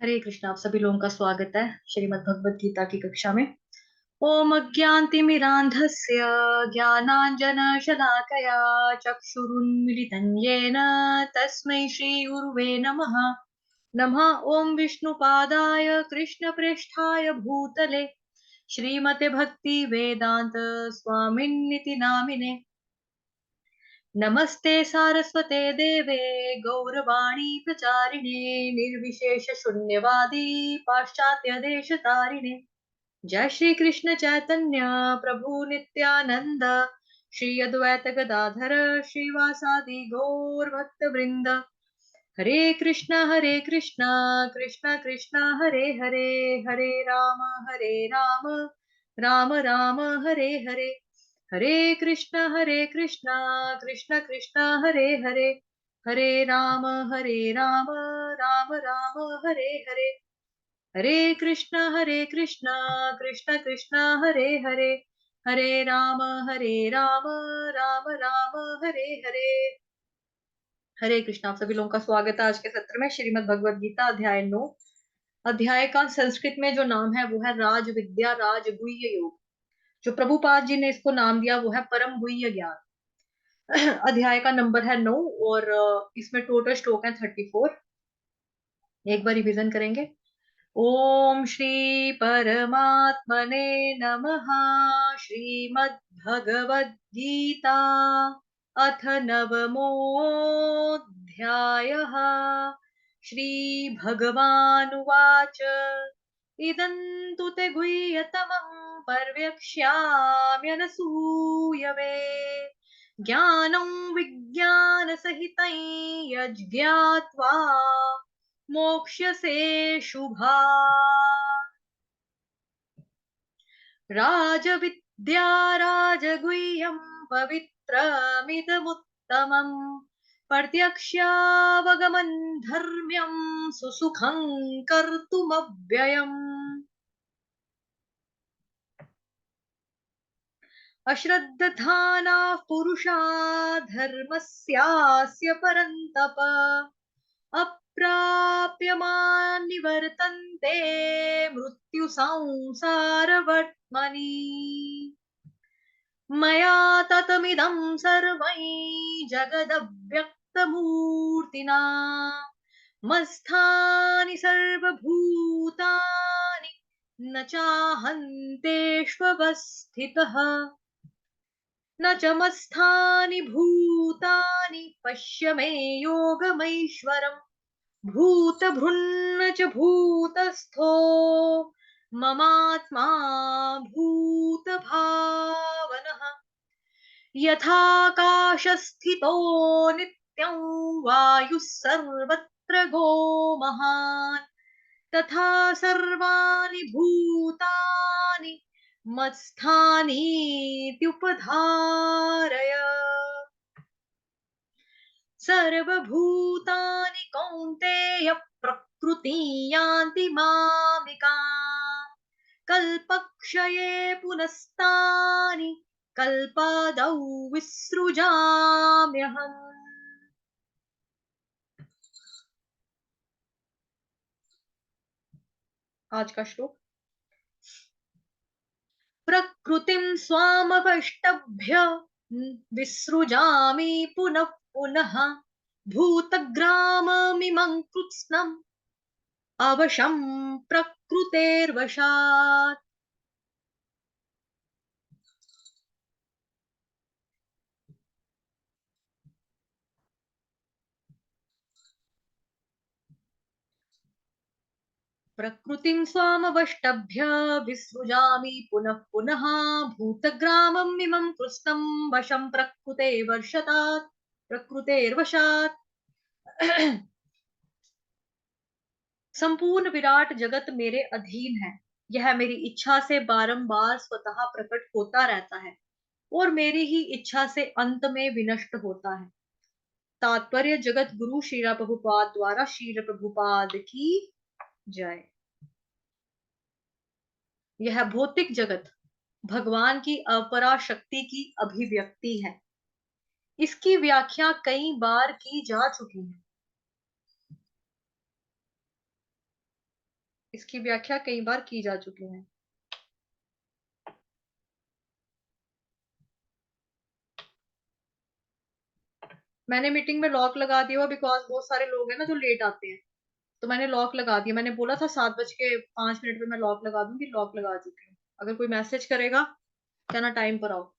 हरे कृष्णा। आप सभी लोगों का स्वागत है श्रीमद् भगवत गीता की कक्षा में। ओम अज्ञानतिमिरान्धस्य ज्ञानाञ्जनशलाकया चक्षुरुन्मिलितं येन तस्मै श्रीगुरुवे नमः। नमः ओम विष्णुपादाय कृष्णप्रेष्ठाय भूतले श्रीमते भक्ति वेदांत स्वामिन्निति नामिने। नमस्ते सारस्वते देवे गौरवाणी प्रचारिणे निर्विशेष शून्यवादी पाश्चात्य देश तारिणे। जय श्री कृष्ण चैतन्य प्रभु नित्यानंद श्री अद्वैत गदाधर श्रीवासादि गौर भक्त वृंद। हरे कृष्णा कृष्णा कृष्णा हरे हरे, हरे राम राम राम हरे हरे। हरे कृष्णा कृष्णा कृष्णा हरे हरे, हरे राम राम राम हरे हरे। हरे कृष्णा कृष्णा कृष्णा हरे हरे, हरे राम राम राम हरे हरे। हरे कृष्णा। आप सभी लोगों का स्वागत है आज के सत्र में। श्रीमद् भगवद गीता अध्याय 9। अध्याय का संस्कृत में जो नाम है वो है राज विद्या राज गुह्य योग। जो प्रभुपाद जी ने इसको नाम दिया वो है परम गुह्य ज्ञान। अध्याय का नंबर है 9 और इसमें टोटल श्लोक है 34। एक बार रिविजन करेंगे। ओम श्री परमात्मने नमः। श्रीमद् भगवद गीता अथ नवमोऽध्यायः। श्री भगवानुवाच इदं तु ते गुह्यतमं पर्यक्ष्याम्यनसूयवे ज्ञानं विज्ञानसहितं यज्ञात्वा मोक्ष्यसे शुभा। राजविद्या राजगुह्यं पवित्रमिदमुत्तमम् प्रत्यक्ष्यावगमन् धर्म्यं सुसुखं कर्तुमव्ययम्। अश्रद्धानाः पुरुषा धर्मस्यास्य परन्तप अप्राप्यमान् निवर्तन्ते मृत्यु संसारवर्त्मनि। मया ततमिदं सर्वं जगदव्यक्तमूर्तिना मत्स्थानि सर्वभूतानि न चाहन्तेष्वस्थितः न च मत्स्थानि भूतानि पश्य मे योगमैश्वरम्। भूतभृन्न च भूतस्थो ममात्मा भूतभावनः। यथाकाशस्थितो नित्यं वायुः सर्वत्र गो महान् तथा सर्वाणि भूतानि मत्स्थानीत्युपधारय। सर्वभूतानि कौन्तेय प्रकृति यान्ति मामिकाम् कल्पक्षये पुनस्तानि कल्पादौ विसृजाम्यहम्। आज का श्लोक। प्रकृतिं स्वामवष्टभ्य विसृजामि पुनः पुनः भूतग्राममिमं कृत्स्नम् अवशं प्रकृतेर्वशात्। प्रकृतिं स्वामवष्टभ्य विसृजामि पुनः पुनः भूतग्राममिमं कृत्स्नं वशं प्रकृतेर्वशात्। संपूर्ण विराट जगत मेरे अधीन है। यह मेरी इच्छा से बारंबार स्वतः प्रकट होता रहता है और मेरी ही इच्छा से अंत में विनष्ट होता है। तात्पर्य जगत गुरु श्रील प्रभुपाद द्वारा श्रील प्रभुपाद की जय। यह भौतिक जगत भगवान की अपरा शक्ति की अभिव्यक्ति है। इसकी व्याख्या कई बार की जा चुकी है। इसकी व्याख्या कई बार की जा चुकी है। मैंने मीटिंग में लॉक लगा दिया बिकॉज बहुत सारे लोग हैं ना जो लेट आते हैं, तो मैंने लॉक लगा दिया। मैंने बोला था 7:05 पे मैं लॉक लगा दूंगी, लॉक लगा चुकी हूँ। अगर कोई मैसेज करेगा कहना टाइम पर आओ।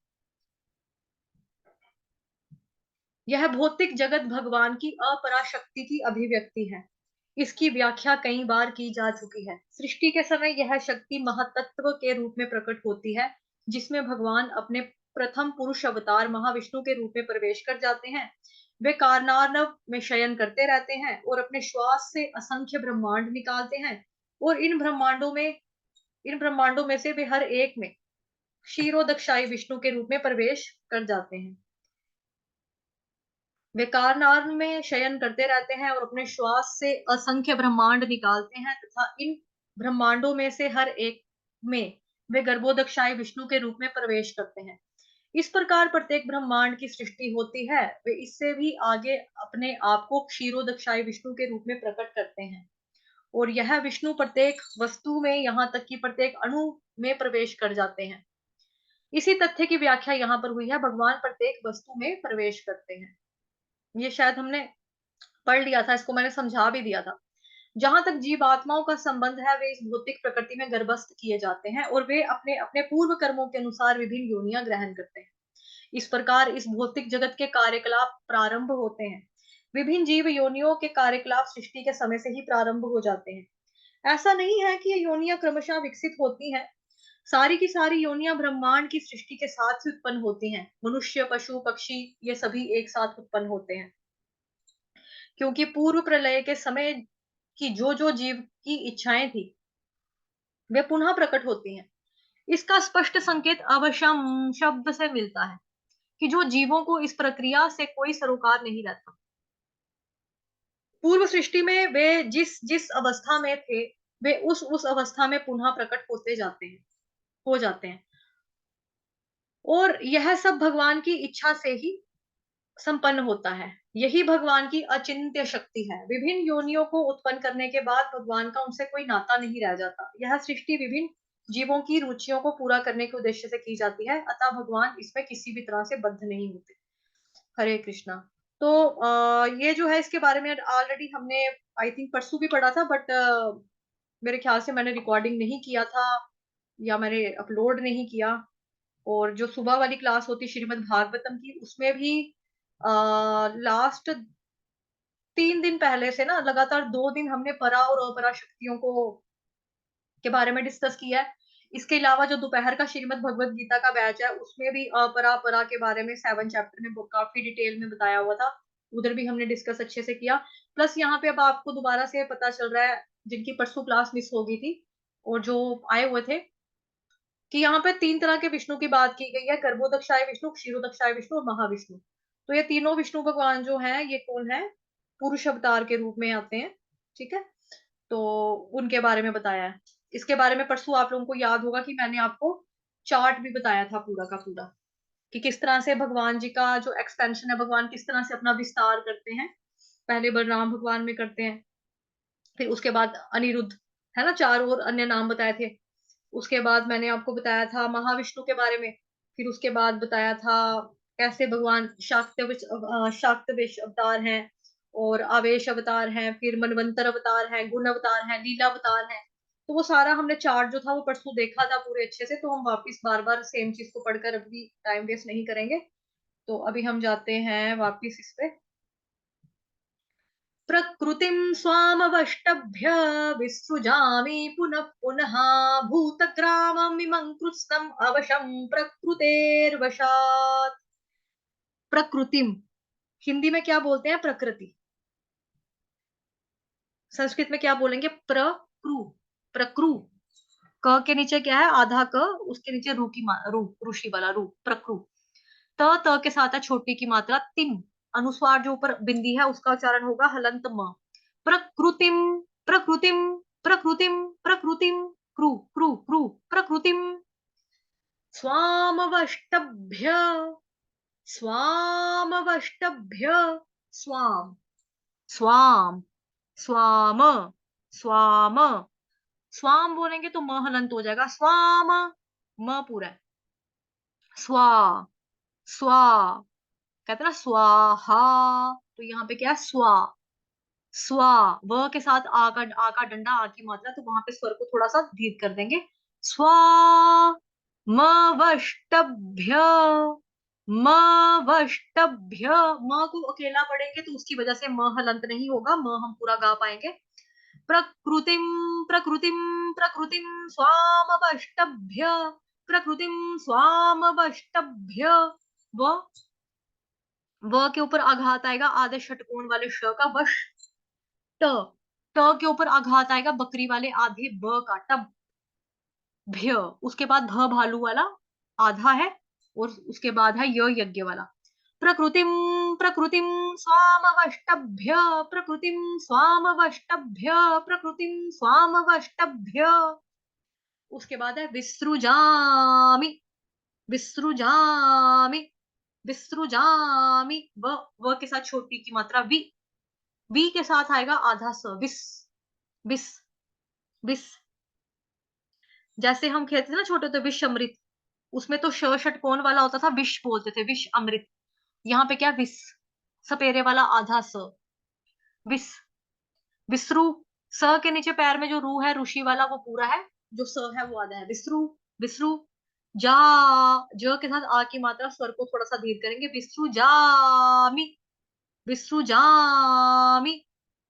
यह भौतिक जगत भगवान की अपराशक्ति की अभिव्यक्ति है। इसकी व्याख्या कई बार की जा चुकी है। सृष्टि के समय यह शक्ति महतत्व के रूप में प्रकट होती है, जिसमें भगवान अपने प्रथम पुरुष अवतार महाविष्णु के रूप में प्रवेश कर जाते हैं। वे कारनार्णव में शयन करते रहते हैं और अपने श्वास से असंख्य ब्रह्मांड निकालते हैं, और इन ब्रह्मांडों में से वे हर एक में क्षीरोदक्षाई विष्णु के रूप में प्रवेश कर जाते हैं। वे कारनार्न में शयन करते रहते हैं और अपने श्वास से असंख्य ब्रह्मांड निकालते हैं, तथा इन ब्रह्मांडों में से हर एक में वे गर्भोदक्षाई विष्णु के रूप में प्रवेश करते हैं। इस प्रकार प्रत्येक ब्रह्मांड की सृष्टि होती है। वे इससे भी आगे अपने आप को क्षीरोदक्षाई विष्णु के रूप में प्रकट करते हैं, और यह विष्णु प्रत्येक वस्तु में, यहाँ तक कि प्रत्येक अणु में प्रवेश कर जाते हैं। इसी तथ्य की व्याख्या यहाँ पर हुई है, भगवान प्रत्येक वस्तु में प्रवेश करते हैं। ये शायद हमने पढ़ लिया था, इसको मैंने समझा भी दिया था। जहां तक जीवात्माओं का संबंध है, वे इस भौतिक प्रकृति में गर्भस्थ किए जाते हैं और वे अपने अपने पूर्व कर्मों के अनुसार विभिन्न योनियां ग्रहण करते हैं। इस प्रकार इस भौतिक जगत के कार्यकलाप प्रारंभ होते हैं। विभिन्न जीव योनियों के कार्यकलाप सृष्टि के समय से ही प्रारंभ हो जाते हैं। ऐसा नहीं है कि ये योनियां क्रमशः विकसित होती हैं। सारी की सारी योनियां ब्रह्मांड की सृष्टि के साथ ही उत्पन्न होती हैं। मनुष्य, पशु, पक्षी, ये सभी एक साथ उत्पन्न होते हैं, क्योंकि पूर्व प्रलय के समय की जो जो जीव की इच्छाएं थी वे पुनः प्रकट होती हैं। इसका स्पष्ट संकेत अवशम शब्द से मिलता है, कि जो जीवों को इस प्रक्रिया से कोई सरोकार नहीं रहता। पूर्व सृष्टि में वे जिस जिस अवस्था में थे, वे उस अवस्था में पुनः प्रकट होते जाते हैं, हो जाते हैं, और यह सब भगवान की इच्छा से ही संपन्न होता है। यही भगवान की अचिंत्य शक्ति है। विभिन्न योनियों को उत्पन्न करने के बाद भगवान का उनसे कोई नाता नहीं रह जाता। यह सृष्टि विभिन्न जीवों की रुचियों को पूरा करने के उद्देश्य से की जाती है, अतः भगवान इसमें किसी भी तरह से बद्ध नहीं होते। हरे कृष्णा। तो ये जो है, इसके बारे में ऑलरेडी हमने आई थिंक परसों भी पढ़ा था, बट मेरे ख्याल से मैंने रिकॉर्डिंग नहीं किया था या मैंने अपलोड नहीं किया। और जो सुबह वाली क्लास होती श्रीमद् भागवतम की, उसमें भी लास्ट 3 दिन पहले से ना लगातार 2 दिन हमने परा और अपरा शक्तियों को के बारे में डिस्कस किया है। इसके अलावा जो दोपहर का श्रीमद् भगवत गीता का बैच है, उसमें भी अपरा परा के बारे में 7 चैप्टर में काफी डिटेल में बताया हुआ था। उधर भी हमने डिस्कस अच्छे से किया। प्लस यहाँ पे अब आपको दोबारा से पता चल रहा है, जिनकी परसों क्लास मिस हो गई थी और जो आए हुए थे, कि यहाँ पे 3 तरह के विष्णु की बात की गई है, गर्भोदक्षाय विष्णु, क्षीरोदक्षाय विष्णु और महाविष्णु। तो ये तीनों विष्णु भगवान जो हैं, ये कौन है, पुरुष अवतार के रूप में आते हैं। ठीक है, तो उनके बारे में बताया है। इसके बारे में परसों आप लोगों को याद होगा कि मैंने आपको चार्ट भी बताया था पूरा का पूरा, कि किस तरह से भगवान जी का जो एक्सपेंशन है, भगवान किस तरह से अपना विस्तार करते हैं। पहले बलराम भगवान में करते हैं, फिर उसके बाद अनिरुद्ध, है ना, 4 और अन्य नाम बताए थे। उसके बाद मैंने आपको बताया था महाविष्णु के बारे में। फिर उसके बाद बताया था कैसे भगवान शाक्तवेश अवतार हैं, और आवेश अवतार हैं, फिर मनवंतर अवतार हैं, गुण अवतार हैं, लीला अवतार हैं। तो वो सारा हमने चार्ट जो था वो परसों देखा था पूरे अच्छे से। तो हम वापस बार बार सेम चीज को पढ़कर अभी टाइम वेस्ट नहीं करेंगे। तो अभी हम जाते हैं वापस इस पे। प्रकृतिं स्वामवष्टभ्य विसृजामि पुनः पुनः, भूतग्राममिमं कृत्स्नम् अवशं प्रकृतेर्वशात्। प्रकृतिम हिंदी में क्या बोलते हैं? प्रकृति। संस्कृत में क्या बोलेंगे? प्रकृ। प्रकृ। क के नीचे क्या है? आधा क, उसके नीचे रू की रू, ऋषि वाला रू, प्रकृ। त के साथ है छोटी की मात्रा तिम। अनुस्वार जो ऊपर बिंदी है उसका उच्चारण होगा हलंत म। प्रकृतिम, प्रकृतिम, प्रकृतिम, प्रकृतिम, क्रू क्रू क्रू, प्रकृतिम स्वामवष्टभ्य, स्वामवष्टभ्य, स्वाम, स्वाम, स्वाम, स्वाम, स्वाम बोलेंगे तो म हलंत हो जाएगा, स्वाम, म पूरा है, स्वा, स्वा, कहते हैं ना स्वाहा, तो यहाँ पे क्या है, स्वा, स्वा, व के साथ आ का डंडा, आ की मात्रा, तो वहां पे स्वर को थोड़ा सा धीर कर देंगे, स्वा, म वष्टभ्य, म वष्टभ्य, म को अकेला पढ़ेंगे तो उसकी वजह से म हलंत नहीं होगा, म हम पूरा गा पाएंगे। प्रकृतिम, प्रकृतिम, प्रकृतिम स्वामवष्टभ्य, प्रकृतिम स्वामवष्टभ्य, व के ऊपर आघात आएगा आधे षटकोण वाले श का, वश, ट, ट के ऊपर आघात आएगा बकरी वाले आधे ब का, टब, भ्य, उसके बाद भ भालू वाला आधा है, और उसके बाद है य यज्ञ वाला। प्रकृतिम, प्रकृतिम स्वामवष्टभ्य, प्रकृतिम स्वामवष्टभ्य, प्रकृतिम स्वामवष्टभ्य, उसके बाद है विसृजामि, विसृजामि, विसृजामि, व के साथ छोटी की मात्रा वी के साथ आएगा आधा स, विस, विस, विस, जैसे हम खेलते थे ना छोटे तो विष अमृत, उसमें तो श षटकोण वाला होता था, विष बोलते थे, विष अमृत, यहाँ पे क्या, विस, सपेरे वाला आधा स, विस, विसरु, स के नीचे पैर में जो रू है ऋषि वाला वो पूरा है, जो स है वो आधा है, विसरु, विसरु, जा, ज के साथ आ की मात्रा, स्वर को थोड़ा सा धीर करेंगे, विसरु जामी, विसरु जामी,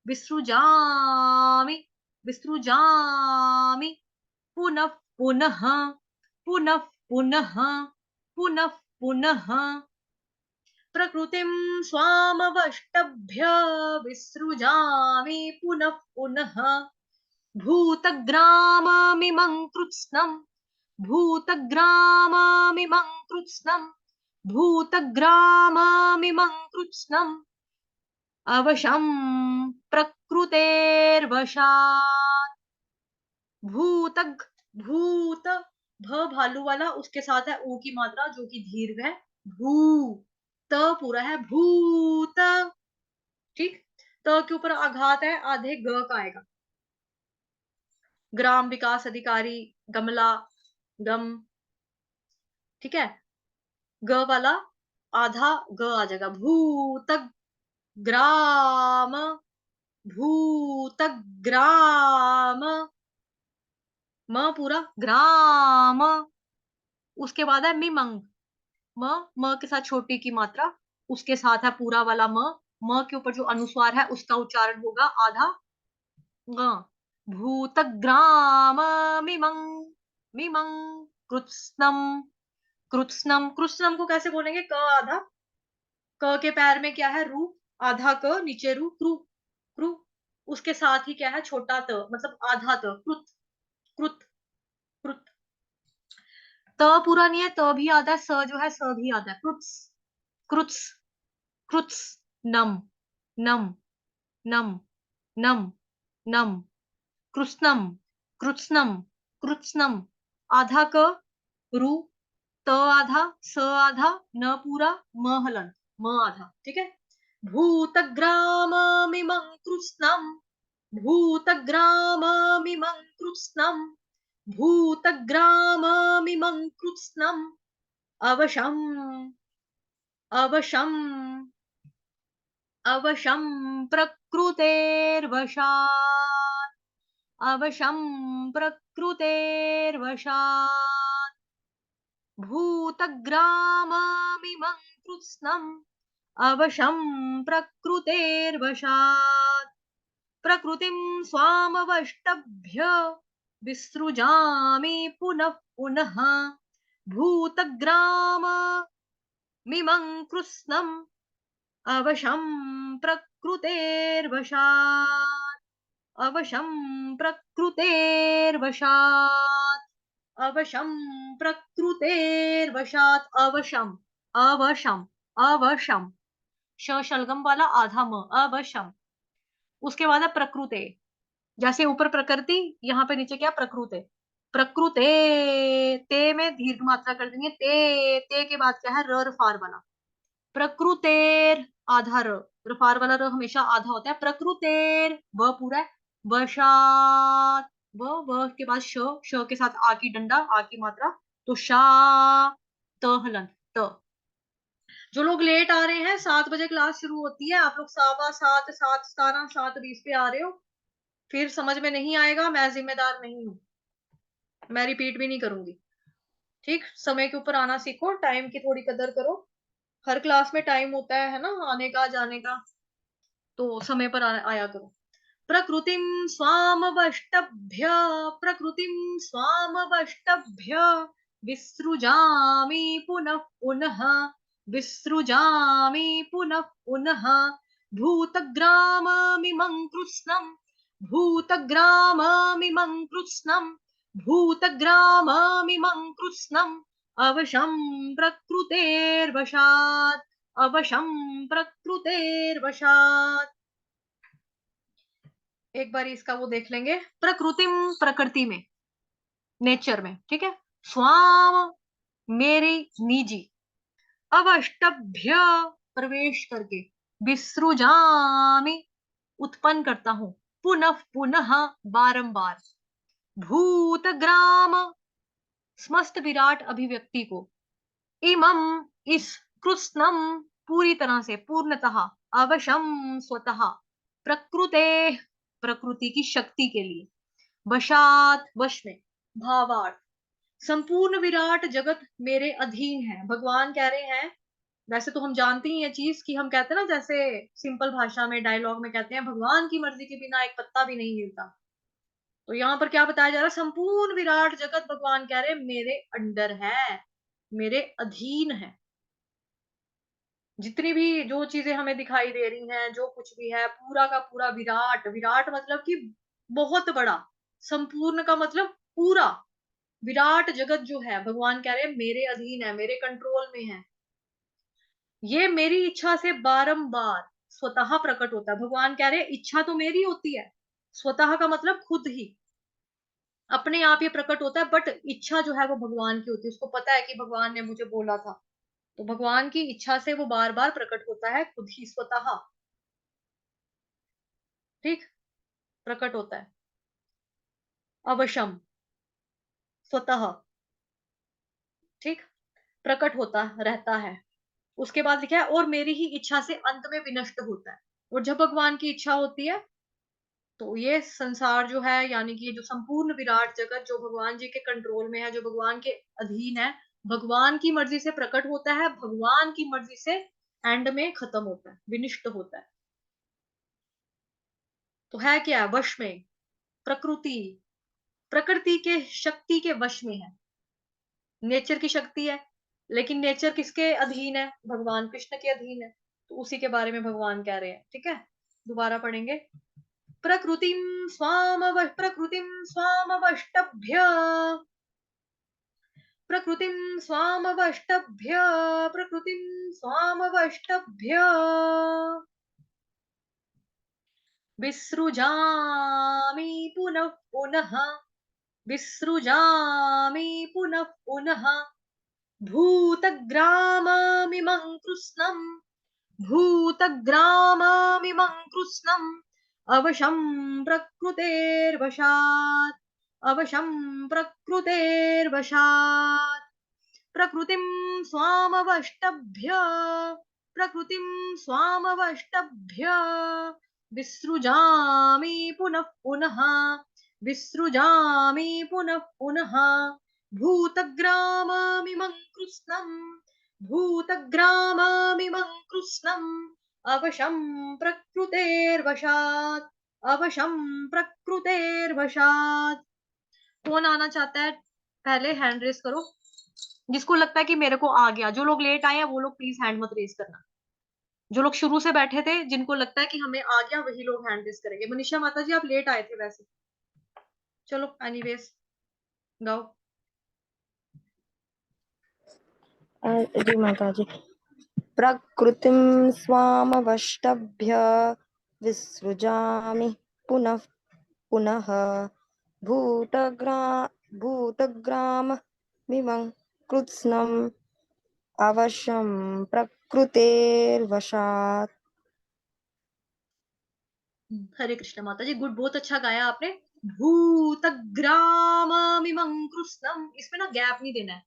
विसरु जामी, विसरु जामी, पुनः, पुनः, पुनः, पुनः, पुनः, पुनः, प्रकृतिं स्वामवष्टभ्य विसृजामि पुनः पुनः, भूतग्राममिमं कृत्स्नम्, भूतग्राममिमं कृत्स्नम्, भूतग्राममिमं कृत्स्नम्, अवशं प्रकृतेर्वशात्, भूतग, भूत, भ भालू वाला, उसके साथ है ऊ की मात्रा जो कि दीर्घ है, भू, त पूरा है, भूत, ठीक, त के ऊपर आघात है आधे ग का आएगा, ग्राम विकास अधिकारी, गमला, गम, ठीक है, ग वाला आधा ग आ जाएगा, भूत ग्राम, भूत ग्राम, म पूरा, ग्राम, उसके बाद है मिमंग, म के साथ छोटी की मात्रा, उसके साथ है पूरा वाला म के ऊपर जो अनुस्वार है उसका उच्चारण होगा आधा ग, भूतग्राममिमं, मिमं कृत्स्नम्, कृत्स्नम, कृत्स्नम को कैसे बोलेंगे, क आधा, क के पैर में क्या है, रू, आधा क, नीचे रू, क्रू, क्रू, उसके साथ ही क्या है, छोटा त, मतलब आधा त, कृत, कृत, कृत, त पूरा नहीं है, त भी आधा है, स जो है स भी आधा है, कृत्स, कृत्स, कृत्स, नम, नम, नम, नम, नम, कृत्स्नम, कृत्स्नम, कृत्स्नम, आधा क, रू, त आधा, स आधा, न पूरा, म हलंत, म आधा, ठीक है, भूतग्राममिमं कृत्स्नम्, भूतग्राममिमं कृत्स्नम्, भूतग्राममिमं कृत्स्नम्, अवशम्, अवशम्, अवशं प्रकृतेर्वशात्, अवशं प्रकृतेर्वशात्, भूतग्राममिमं कृत्स्नम्, अवशं प्रकृतेर्वशात्, प्रकृतिं स्वामवष्टभ्य विसृजामि पुनः पुनः, भूतग्राममिमं कृत्स्नम्, अवशं प्रकृतेर्वशात्, अवशं प्रकृतेर्वशात्, अवशं प्रकृतेर्वशात्, अवशम, अवशम, अवशम, श शलगम वाला आधा म, अवशम, उसके बाद है प्रकृते, जैसे ऊपर प्रकृति, यहाँ पे नीचे क्या, प्रकृते, प्रकृते, ते में दीर्घ मात्रा कर देंगे, ते के बाद क्या है, र रफार वाला, प्रकृतेर आधा र, रफार वाला र हमेशा आधा होता है, प्रकृतेर व पूरा है, वशात, व के बाद श के साथ आ की डंडा, आ की मात्रा, तो शा, त हलंत, त। जो लोग लेट आ रहे हैं, 7 बजे क्लास शुरू होती है, आप लोग 7:15, 7:17, 7:20 पे आ रहे हो, फिर समझ में नहीं आएगा, मैं जिम्मेदार नहीं हूँ, मैं रिपीट भी नहीं करूंगी। ठीक, समय के ऊपर आना सीखो, टाइम की थोड़ी कदर करो। हर क्लास में टाइम होता है ना, आने का जाने का, तो समय पर आया करो। प्रकृतिं स्वामवष्टभ्य, प्रकृतिं स्वामवष्टभ्य विसृजामि पुनः पुनः, विसृजामि पुनः पुनः, भूतग्राममिमं कृत्स्नं, भूतग्राममिमं कृत्स्नं, भूतग्राममिमं कृत्स्नं, अवशं प्रकृतेर्वशात्, अवशं प्रकृतेर्वशात्। एक बार इसका वो देख लेंगे, प्रकृतिम, प्रकृति में, नेचर में, ठीक है। स्वाम, मेरी, निजी, अवष्टभ्य, प्रवेश करके, विसृजामि, उत्पन्न करता हूं, पुनः पुनः, बारंबार, भूतग्राम, समस्त विराट अभिव्यक्ति को, इमम, इस, कृत्स्नम, पूरी तरह से, पूर्णतः, अवशम, स्वतः, प्रकृते, प्रकृति की शक्ति के लिए, वशात, वश में, भावार्थ, संपूर्ण विराट जगत मेरे अधीन है। भगवान कह रहे हैं, वैसे तो हम जानते ही ये चीज कि हम कहते हैं ना, जैसे सिंपल भाषा में, डायलॉग में कहते हैं, भगवान की मर्जी के बिना एक पत्ता भी नहीं हिलता। तो यहाँ पर क्या बताया जा रहा है, संपूर्ण विराट जगत, भगवान कह रहे हैं, मेरे अंडर है, मेरे अधीन है। जितनी भी जो चीजें हमें दिखाई दे रही हैं, जो कुछ भी है, पूरा का पूरा विराट, विराट मतलब कि बहुत बड़ा, संपूर्ण का मतलब पूरा, विराट जगत जो है, भगवान कह रहे हैं मेरे अधीन है, मेरे कंट्रोल में है। ये मेरी इच्छा से बारंबार स्वतः प्रकट होता है। भगवान कह रहे हैं इच्छा तो मेरी होती है, स्वतः का मतलब खुद ही, अपने आप ये प्रकट होता है, बट इच्छा जो है वो भगवान की होती है। उसको पता है कि भगवान ने मुझे बोला था, तो भगवान की इच्छा से वो बार बार प्रकट होता है, खुद ही स्वतः, ठीक, प्रकट होता है, अवशम, स्वतः, ठीक, प्रकट होता रहता है। उसके बाद लिखा है, और मेरी ही इच्छा से अंत में विनष्ट होता है। और जब भगवान की इच्छा होती है, तो ये संसार जो है, यानी कि ये जो संपूर्ण विराट जगत जो भगवान जी के कंट्रोल में है, जो भगवान के अधीन है, भगवान की मर्जी से प्रकट होता है, भगवान की मर्जी से एंड में खत्म होता है, विनिष्ट होता है। तो है क्या, वश में, प्रकृति, प्रकृति के शक्ति के वश में है, नेचर की शक्ति है, लेकिन नेचर किसके अधीन है, भगवान कृष्ण के अधीन है। तो उसी के बारे में भगवान कह रहे हैं, ठीक है। दोबारा पढ़ेंगे, प्रकृतिं स्वामवष्टभ्य, प्रकृतिं स्वामवष्टभ्य, प्रकृतिं स्वामवष्टभ्य विसृजामि पुनः पुनः, विसृजामि पुनः पुनः, भूतग्राममिमं कृत्स्नं, भूतग्राममिमं कृत्स्नम्, अवशं प्रकृतेर्वशात्, अवशं प्रकृतेर्वशात्, प्रकृतिं स्वामवष्टभ्य, प्रकृतिं स्वामवष्टभ्य विसृजामि पुनः पुनः, विसृजामि पुनः पुनः, भूतग्राममिमं कृत्स्नं, भूतग्राममिमं कृत्स्नम्, अवशं प्रकृतेर्वशात्, अवशं प्रकृतेर्वशात्। कौन आना चाहता है, पहले हैंड रेस करो, जिसको लगता है कि मेरे को आ गया। जो लोग लेट आए हैं वो लोग प्लीज हैंड मत रेस करना, जो लोग शुरू से बैठे थे, जिनको लगता है कि हमें आ गया, वही लोग हैंड रेस करेंगे। मनीषा माता जी, आप लेट आए थे वैसे, चलो एनीवेज, गाओ। जी माता जी। प्रकृतिं स्वामवष्टभ्य विसृजामि पुनः पुनः, भूतग्राममिमं कृत्स्नम्, अवशं प्रकृतेर्वशात्। हरे कृष्ण माता जी, गुड, बहुत अच्छा गाया आपने। भूतग्राममिमं कृत्स्नम्, इसमें ना गैप नहीं देना है।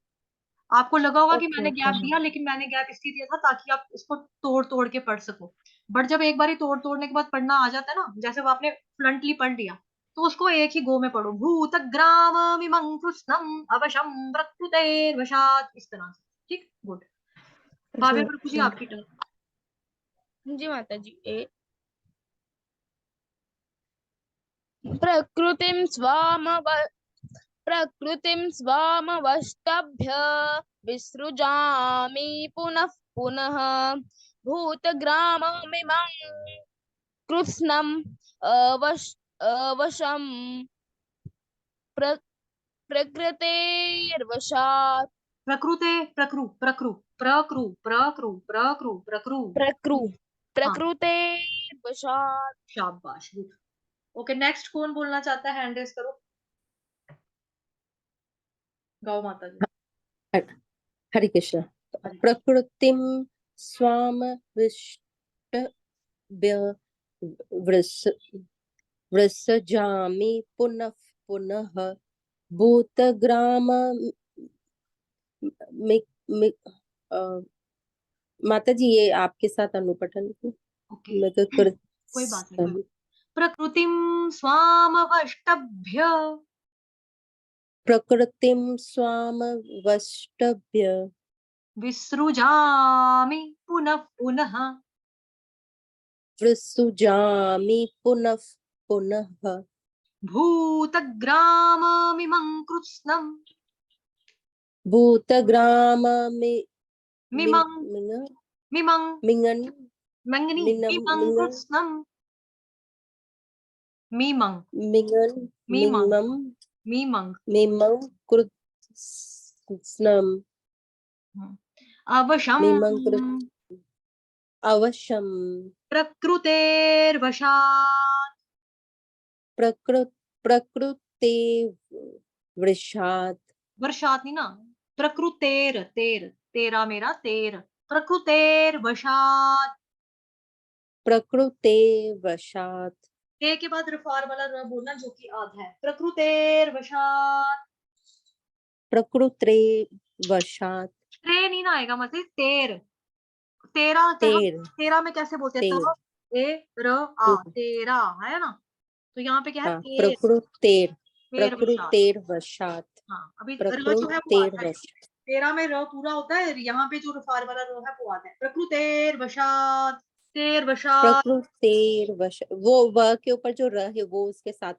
आपको लगा होगा कि ओके मैंने ओके। गैप दिया, लेकिन मैंने गैप इसलिए दिया था ताकि आप इसको तोड़ तोड़ के पढ़ सको। बट जब एक बार ही तोड़ तोड़ने के बाद पढ़ना आ जाता है ना, जैसे वो आपने फ्लंटली पढ़ लिया, तो उसको एक ही गो में पढ़ो। भूतग्राममिमं कृत्स्नम् अवशं प्रकृतेर्वशात्, इस तरह से। ठीक, गुड। जी काव्य प्रभु जी, जी। आपकी टर्न। जी माता जी। प्रकृतिं स्वामव प्रकृतिं स्वामवष्टभ्य विसृजामि पुनः पुनः भूतग्राममिमं कृत्स्नम् अवशं प्र प्रकृतेर्वशात् प्रकृते, प्रकृ प्रकृ प्रकृ प्रकृ प्रकृ प्रकृ। प्रकृ हाँ, प्रकृतेर्वशात्। शाबाश, गुड। ओके, नेक्स्ट कौन बोलना चाहता है? हैंड रेस करो। गाओ माता जी। हर- हरे कृष्ण। हरी कृष्ण। प्रकृतिम स्वाम वृष वृषजामि पुनः पुनः भूतग्राम मि, मि, अ, माता जी ये आपके साथ अनुपठन ओके, मैं तो कर कोई बात नहीं, कोई बात। प्रकृतिम स्वामवष्टभ्य प्रकृतिम स्वाम वष्टभ्य विसृजामि पुनः पुनः वृसुजामि पुनः पुनः भूतग्राममिमं कृत्स्नम् भूतग्राम मिमं मिमं मिंगन मंगनी मिंगम मिमं मिंगन कृत्स्नम् मीमं मिंगन मीमं मिंगम मीमं मिमं कृत्स्नम अवशं मिमं अवश्यम प्रकृतेर्वशात् प्रकृते वृषात् वर्षात नहीं ना, प्रकृतेर तेर, तेरा मेरा तेर, प्रकृतेर्वशात्। प्रकृते वशात् ते के बाद रफार वाला र बोलना, जो कि आधा है। प्रकृतेर्वशात्। प्रकृते वशात् त्रे नहीं ना आएगा, मतलब तेर, तेरा हम तेर तेरा में कैसे बोलते हैं? तेर त ए र आ, तेरा, है ना? तो यहाँ पे क्या है? हाँ तेर, तेर वशात। प्रकृतेर वशात् हाँ, अभी र जो है वो प्रकृतेर आता है। वशात् तेरा में र पूरा होता है, यहाँ पे जो रफार वाला र है वो आता है। प्रकृतेर वशात, तेर वशात। प्रकृतेर वश वो व के ऊपर जो र है वो उसके साथ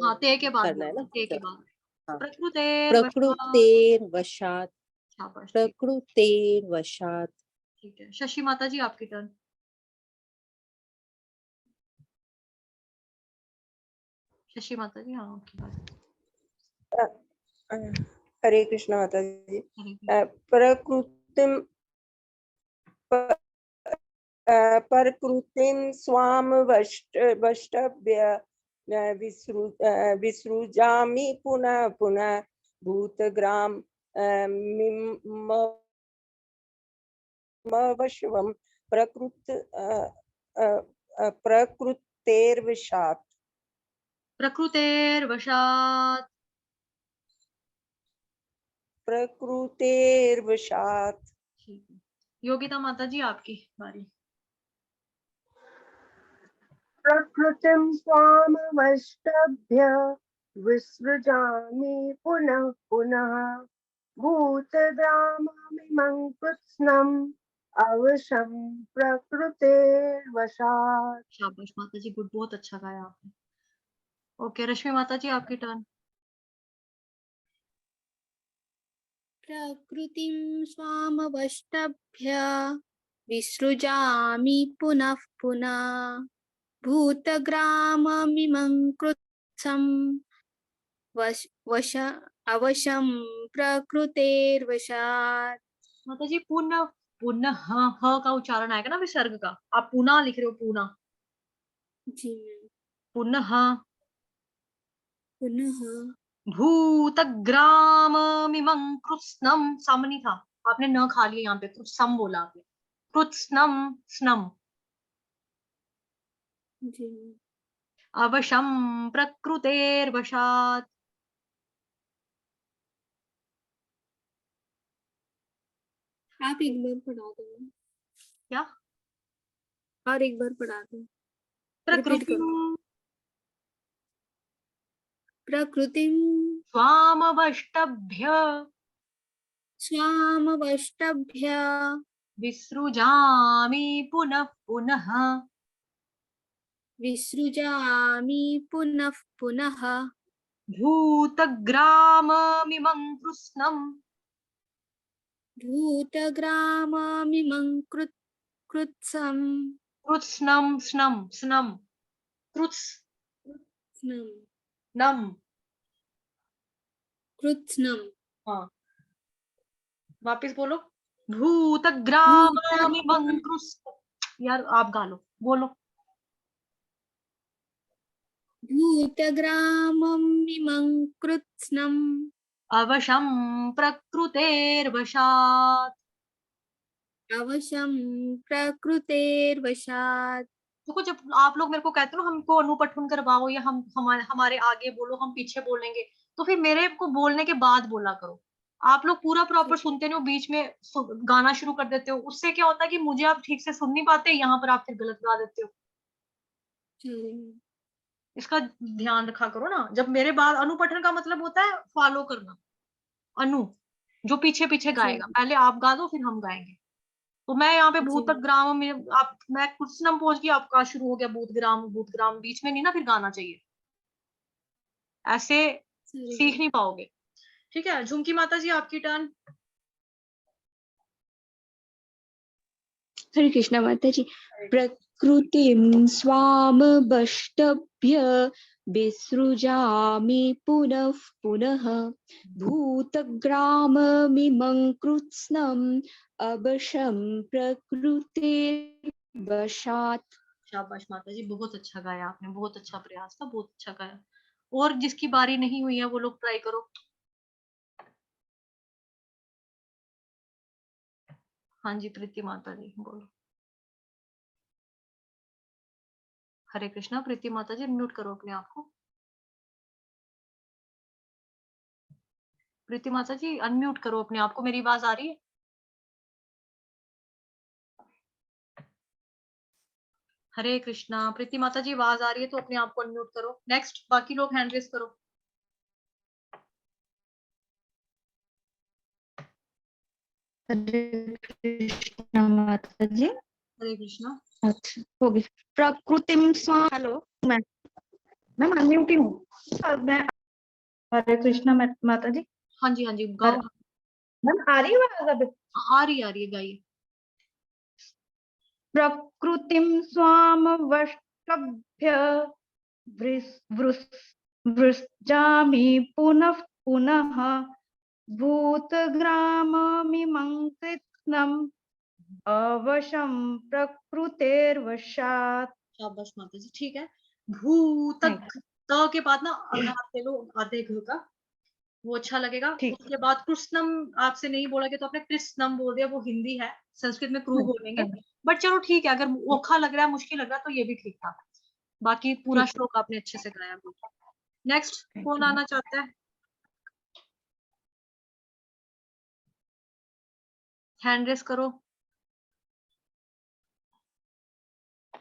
हाँ, ते के बाद करना है बोलना, ना। ते के बाद। हाँ प्रकृतेर वशात। प्रकृतेर वशात् शाबाश, ठीक। प्रकृतेर वशात्। ठीक है, शशि माता जी, आपकी टर्न। शशि माता जी, हाँ, आपकी बात। हरे कृष्ण माता जी। हरे कृष्ण। प्रकृतिम प्रकृतिं स्वाम वष्टभ्य विसृजामि पुनः पुनः भूतग्राम मिमवशवं प्रकृतेर्वशात् प्रकृतेर्वशात्। प्रकृतेर्वशात्। ठीक है, योगिता माता जी, आपकी बारी। प्रकृतिं स्वामवष्टभ्य विसृजामि पुनः पुनः भूतग्राममिमं कृत्स्नम् अवशं प्रकृतेर्वशात्। शाबाश माता जी, गुड, बहुत अच्छा गाया आपने। ओके, रश्मि माता जी, आपकी टर्न। प्रकृतिं स्वामवष्टभ्य विसृजामि पुनः पुनः भूतग्राममिमं कृत्स्नम् अवशं प्रकृतेर्वशात्। माता जी, पुनः पुनः ह का उच्चारण आएगा ना विसर्ग का, आप पुनः लिख रहे हो, पुनः। जी पुनः पुनः भूतग्राममिमं कृत्स्नम्, सम नहीं था, आपने न खा लिया यहाँ पे, कृत्स्नम बोला आपने। कृत्स्नम, स्नम। जी अवशं प्रकृतेर्वशात्। आप एक बार पढ़ा दो क्या? और एक बार पढ़ा दो, रिपीट प्रकृतिं करो। प्रकृतिं स्वामवष्टभ्य स्वामवष्टभ्य विसृजामि पुनः पुनः। विसृजामि पुनः पुनः। भूतग्राममिमं कृत्स्नम् भूतग्राममिमं कृत्स्नं कृत्स्नं स्नं स्नं कृत्स्नं कृत्स्नं हाँ वापिस बोलो। भूतग्राममिमं कृत्स्नम्। यार आप गा लो, बोलो। भूतग्राममिमं कृत्स्नम् अवशं प्रकृतेर्वशात्। अवशं प्रकृतेर्वशात्। देखो जब आप लोग मेरे को कहते हो ना हमको अनुपठन करवाओ या हम हमारे आगे बोलो हम पीछे बोलेंगे, तो फिर मेरे को बोलने के बाद बोला करो। आप लोग पूरा प्रॉपर सुनते नहीं हो, बीच में गाना शुरू कर देते हो, उससे क्या होता है कि मुझे आप ठीक से सुन नहीं पाते, यहाँ पर आप फिर गलत गा देते हो। इसका ध्यान रखा करो ना। जब मेरे बाद अनुपठन का मतलब होता है फॉलो करना। अनु जो पीछे पीछे गाएगा, पहले आप गा दो फिर हम गाएंगे। तो मैं यहाँ पे भूतक ग्राम में आप मैं कृत्स्नम पहुंच गई, आपका शुरू हो गया भूत ग्राम, बीच में नहीं ना फिर गाना चाहिए, ऐसे सीख नहीं पाओगे। ठीक है झुमकी माता जी आपकी टर्न। हरे कृष्णा माता जी। प्रकृतिं स्वामवष्टभ्य विसृजामि पुनः पुनः भूतग्राममिमं कृत्स्नम् अवशं प्रकृतेर्वशात्। शाबाश माता जी, बहुत अच्छा गाया आपने, बहुत अच्छा प्रयास था, बहुत अच्छा गाया। और जिसकी बारी नहीं हुई है वो लोग ट्राई करो। हाँ जी प्रीति माता जी बोलो। हरे कृष्णा प्रीति माता जी म्यूट करो अपने आप को। प्रीति माता जी अनम्यूट करो अपने आप को, मेरी आवाज आ रही है? हरे कृष्णा प्रीति माता जी आवाज आ रही है तो अपने आप को अनम्यूट करो। नेक्स्ट बाकी लोग हैंड रेस करो। हरे कृष्णा माता जी। हरे कृष्णा। अच्छा हो गई। प्रकृतिम स्वा हेलो मैं अनम्यूट ही हूँ। मैं हरे कृष्णा माता जी। हाँ जी गाओ। मैम आ रही है आवाज अब? आ रही है गाइए। प्रकृतिम स्वामवष्टभ्य वृष्जामि पुनः पुनः भूतग्राममिमं कृत्स्नम् अवशं प्रकृतेर्वशात्। शाबाश माता जी ठीक है। भूतक त के बाद ना अघात ले लो आधे घ का, वो अच्छा लगेगा। उसके बाद कृष्णम आपसे नहीं बोला गया तो आपने कृष्णम बोल दिया, वो हिंदी है, संस्कृत में क्रू बोलेंगे। बट चलो ठीक है, अगर औखा लग रहा है मुश्किल लग रहा है तो ये भी ठीक था। बाकी पूरा श्लोक आपने अच्छे से गाया। नेक्स्ट कौन आना चाहता है? हैंड रेस करो।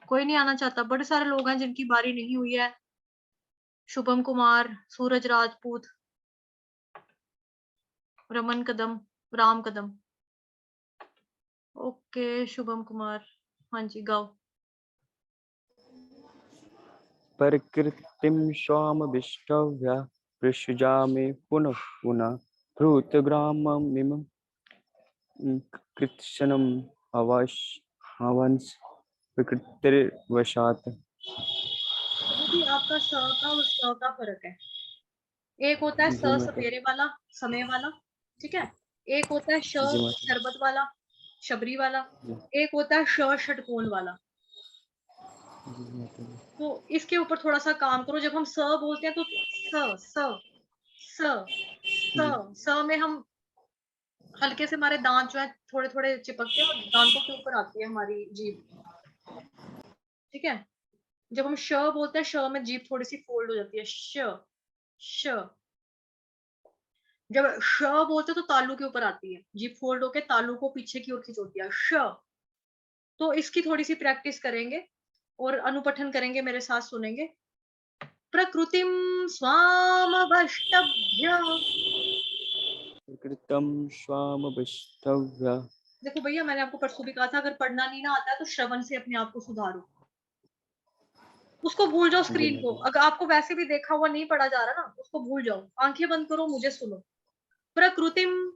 कोई नहीं आना चाहता, बड़े सारे लोग हैं जिनकी बारी नहीं हुई है। शुभम कुमार, सूरज राजपूत, रमन कदम, राम कदम। ओके शुभम कुमार, हाँ जी गाओ। प्रकृतिं स्वामविष्टभ्य विसृजामि पुनः पुनः भूतग्राममिमं कृत्स्नम् अवशं प्रकृतिर्वशात्। वो भी आपका स का और स का फर्क है। एक होता है स सवेरे वाला, समय वाला, ठीक है। एक होता है श शरबत वाला, शबरी वाला। एक होता है श षटकोण वाला। तो इसके ऊपर थोड़ा सा काम करो। जब हम स बोलते हैं तो स में हम हल्के से, हमारे दांत जो है थोड़े थोड़े चिपकते हैं और दांतों के ऊपर आती है हमारी जीभ, ठीक है। जब हम श बोलते हैं, श में जीभ थोड़ी सी फोल्ड हो जाती है, श। जब श बोलते हैं तो तालू के ऊपर आती है, जीभ फोल्ड होके तालू को पीछे की ओर खिंचोती है, श। तो इसकी थोड़ी सी प्रैक्टिस करेंगे और अनुपठन करेंगे, मेरे साथ सुनेंगे। प्रकृतिम स्वामवष्टभ्य। प्रकृतं स्वामविष्टव्य। देखो भैया, मैंने आपको परसों भी कहा था, अगर पढ़ना नहीं ना आता है तो श्रवण से अपने आप को सुधारो। उसको भूल जाओ, जी स्क्रीन को। मैडम। अगर आपको वैसे भी देखा हुआ नहीं पढ़ा जा रहा ना, उसको भूल जाओ, आंखें बंद करो, मुझे सुनो। प्रकृतिम,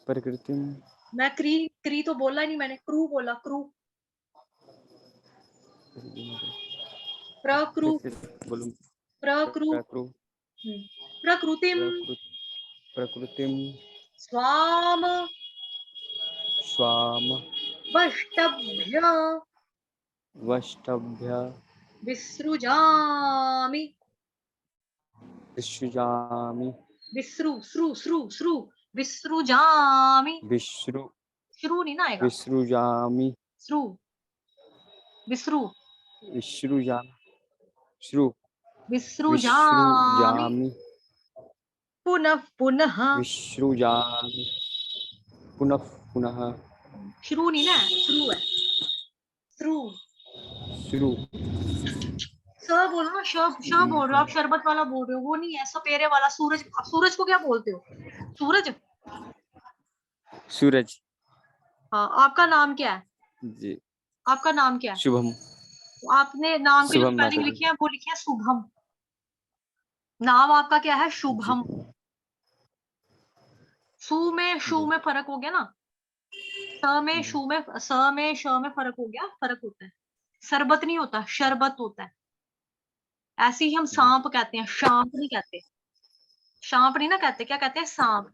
प्रकृतिं मैं क्री तो बोला ही नहीं मैंने, क्रू बोला, क्रू। प्रकृ बोलूं प्रकृ प्रकृतिम प्रकृतिं स्वाम स्वाम वष्टभ्य वष्टभ्य विसृजामि। विसृजामि विसृजामि। विसृ श्रू नहीं ना आएगा, विसृजामि श्रू, विसृ विसृजामि श्रु विसृजामि। विसृजामि पुनः पुनः, विसृजामि पुनः पुनः श्रू नहीं ना, श्रू है, श्रू। श्रु स बोलो ना, श बोल रहे हो आप, शरबत वाला बोल रहे हो, वो नहीं है, सपेरे वाला। सूरज, आप सूरज को क्या बोलते हो? सूरज। सूरज। हाँ, आपका नाम क्या है? जी आपका नाम क्या है? शुभम। आपने नाम की जो शुभम स्पेलिंग माता लिखी है वो लिखी है शुभम। नाम आपका क्या है? जी शुभम। सु में शु जी में फर्क हो गया ना, स में शु में, स में श में फर्क हो गया, फर्क होता है। सरबत नहीं होता, शरबत होता है। ऐसे ही हम सांप कहते हैं, शांप नहीं कहते। शांप नहीं ना कहते, क्या कहते हैं? सांप।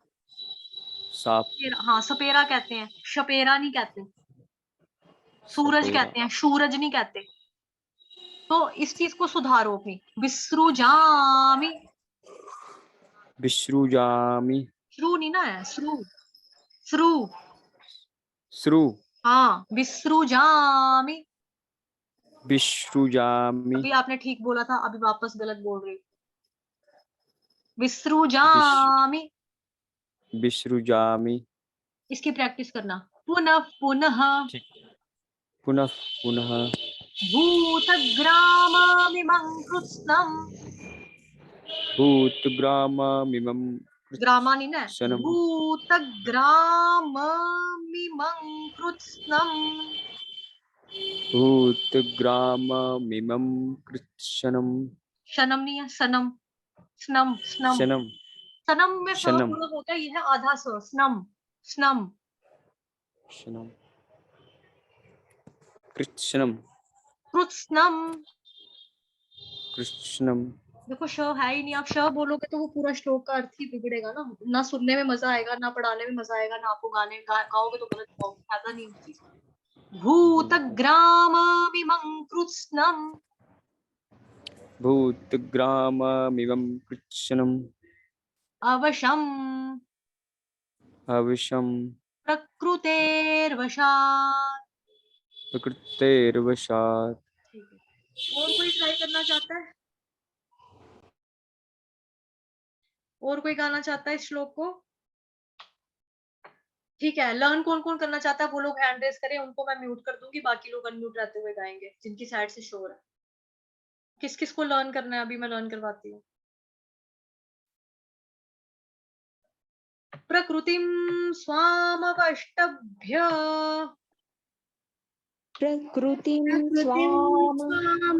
साप हाँ, सपेरा कहते हैं, शपेरा नहीं कहते। सूरज सपेरा कहते हैं, सूरज नहीं कहते। तो इस चीज को सुधारो अपनी। विसृजामि, विसृजामि श्रू नहीं ना है, श्रू, श्रू। श्रु हाँ, विसृजामि। विसृजामि अभी आपने ठीक बोला था, अभी वापस गलत बोल रहे हो। विसृजामि। विसृजामि इसकी प्रैक्टिस करना। पुनः पुनः, पुनः पुनः भूतग्राममिमं कृत्स्नम्। भूतग्राममिमं ग्रामा नहीं ना, कृत्स्नम् भूतग्राममिमं कृत्स्नम्। भूतग्राममिमं कृत्स्नम् शनम नहीं है, सनम, स्नम, स्नम। शनं सनम में स शनम पूरा होता है, ये है आधा स, स्नम, स्नम। शनं कृत्स्नम् कृत्स्नम। कृत्स्नम्। देखो, श है ही नहीं, आप श बोलोगे तो वो पूरा श्लोक का अर्थ ही बिगड़ेगा ना। ना सुनने में मजा आएगा, ना पढ़ाने में मजा आएगा, ना आपको गाओगे तो गलत गाओगे, फायदा नहीं उस चीज। भूतग्राममिमं कृत्स्नम्। भूतग्राममिमं कृत्स्नम् अवशं अवशं प्रकृतेर्वशात्। प्रकृतेर्वशात्। ठीक है, और कोई ट्राई करना चाहता है? और कोई गाना चाहता है इस श्लोक को? ठीक है, लर्न कौन कौन करना चाहता है वो लोग हैंड रेस करें, उनको मैं म्यूट कर दूंगी, बाकी लोग अनम्यूट रहते हुए गाएंगे जिनकी साइड से शोर है। किस किस को लर्न करना है, अभी मैं लर्न करवाती हूँ। प्रकृतिम स्वामवष्टभ्य प्रकृतिं स्वामवष्टभ्य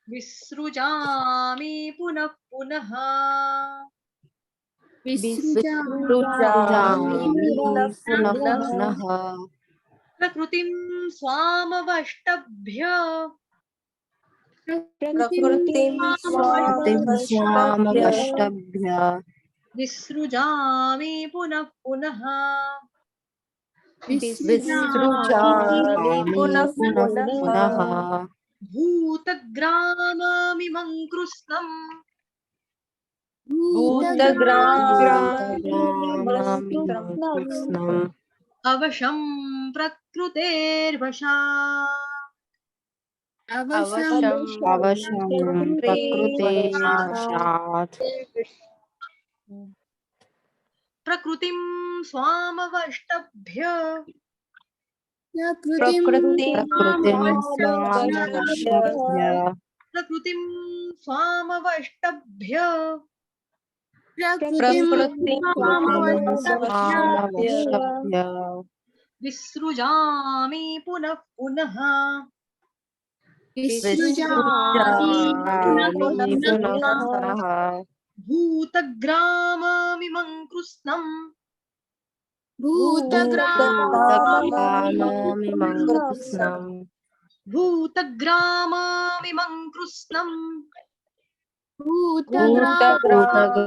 विसृजामि पुनः पुनः। विसृजामि पुनः पुनः प्रकृतिं स्वामवष्टभ्य प्रकृतिं स्वामवष्टभ्य विसृजामि पुनः पुनः। विसृजामि पुनः पुनः भूतग्राममिमं कृत्स्नम्। भूतग्राममिमं अवशं प्रकृतेर्वशात्। अवशं प्रकृते वशात् प्रकृतिं स्वामवष्टभ्य प्रकृतिं स्वामवशभ्य प्रकृतिं स्वामवष्टभ्य स्वामवशभ्य विसृजामि पुनः पुनः विसृजामि पुनः पुनः भूतग्राममिमं कृत्स्नम् भूतग्राममिमं कृत्स्नम् भूतग्राममिमं कृत्स्नम् भूतग्राममिमं